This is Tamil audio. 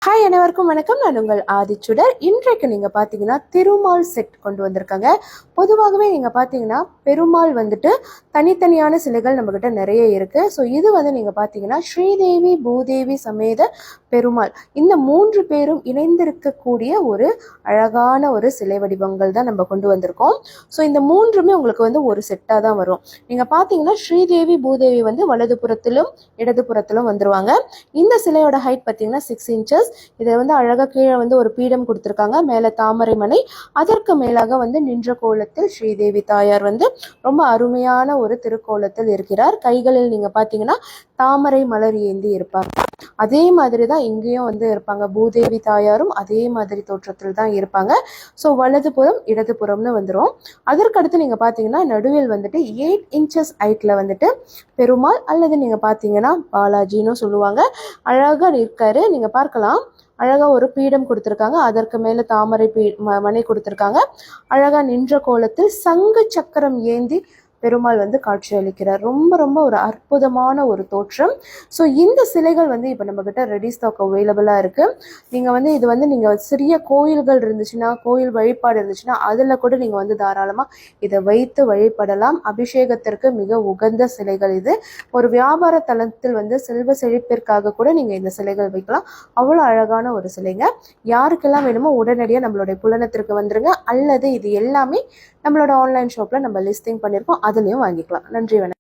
ஹாய் அனைவருக்கும் வணக்கம். நான் உங்கள் ஆதிச்சுடர். இன்றைக்கு நீங்கள் பார்த்தீங்கன்னா திருமால் செட் கொண்டு வந்திருக்காங்க. பொதுவாகவே நீங்கள் பார்த்தீங்கன்னா பெருமாள் வந்துட்டு தனித்தனியான சிலைகள் நம்மக்கிட்ட நிறைய இருக்குது. ஸோ இது வந்து நீங்கள் பார்த்தீங்கன்னா ஸ்ரீதேவி பூதேவி சமேத பெருமாள், இந்த 3 பேரும் இணைந்திருக்கக்கூடிய ஒரு அழகான ஒரு சிலை வடிவங்கள் தான் நம்ம கொண்டு வந்திருக்கோம். ஸோ இந்த 3மே உங்களுக்கு வந்து ஒரு செட்டாக தான் வரும். நீங்கள் பார்த்தீங்கன்னா ஸ்ரீதேவி பூதேவி வந்து வலதுபுறத்திலும் இடதுபுறத்திலும் வந்துருவாங்க. இந்த சிலையோட ஹைட் பார்த்தீங்கன்னா 6 inches. இதை வந்து அழகாக கீழே வந்து ஒரு பீடம் கொடுத்துருக்காங்க, மேலே தாமரை மனை, அதற்கு மேலாக வந்து நின்ற கோலத்தில் ஸ்ரீதேவி தாயார் வந்து ரொம்ப அருமையான ஒரு திருக்கோலத்தில் இருக்கிறார். கைகளில் நீங்கள் பார்த்தீங்கன்னா தாமரை மலர் ஏந்தி இருப்பாங்க. அதே மாதிரி தான் இங்கேயும் வந்து இருப்பாங்க. பூதேவி தாயாரும் அதே மாதிரி தோற்றத்தில் தான் இருப்பாங்க. ஸோ வலதுபுறம் இடதுபுறம்னு வந்துடும். அதற்கடுத்து நீங்கள் பார்த்தீங்கன்னா நடுவில் வந்துட்டு 8 inches ஹைட்டில் வந்துட்டு பெருமாள் அல்லது நீங்கள் பார்த்தீங்கன்னா பாலாஜின்னு சொல்லுவாங்க, அழகாக இருக்காரு. நீங்கள் பார்க்கலாம், அழகாக ஒரு பீடம் கொடுத்துருக்காங்க, அதற்கு மேலே தாமரை மனை கொடுத்துருக்காங்க. அழகாக நின்ற கோலத்தில் சங்கு சக்கரம் ஏந்தி பெருமாள் வந்து காட்சி அளிக்கிறார். ரொம்ப ரொம்ப ஒரு அற்புதமான ஒரு தோற்றம். ஸோ இந்த சிலைகள் வந்து இப்போ நம்மக்கிட்ட ரெடி ஸ்டாக் அவைலபிளாக இருக்குது. நீங்கள் வந்து இது வந்து நீங்கள் சிறிய கோயில்கள் இருந்துச்சுன்னா, கோயில் வழிபாடு இருந்துச்சுன்னா அதில் கூட நீங்கள் வந்து தாராளமாக இதை வைத்து வழிபடலாம். அபிஷேகத்திற்கு மிக உகந்த சிலைகள் இது. ஒரு வியாபார தளத்தில் வந்து செல்வ செழிப்பிற்காக கூட நீங்கள் இந்த சிலைகள் வைக்கலாம். அவ்வளோ அழகான ஒரு சிலைங்க. யாருக்கெல்லாம் வேணுமோ உடனடியாக நம்மளுடைய புலனத்திற்கு வந்துருங்க. அல்லது இது எல்லாமே நம்மளோட ஆன்லைன் ஷாப்பில் நம்ம லிஸ்டிங் பண்ணியிருக்கோம், அதுலேயும் வாங்கிக்கலாம். நன்றி, வணக்கம்.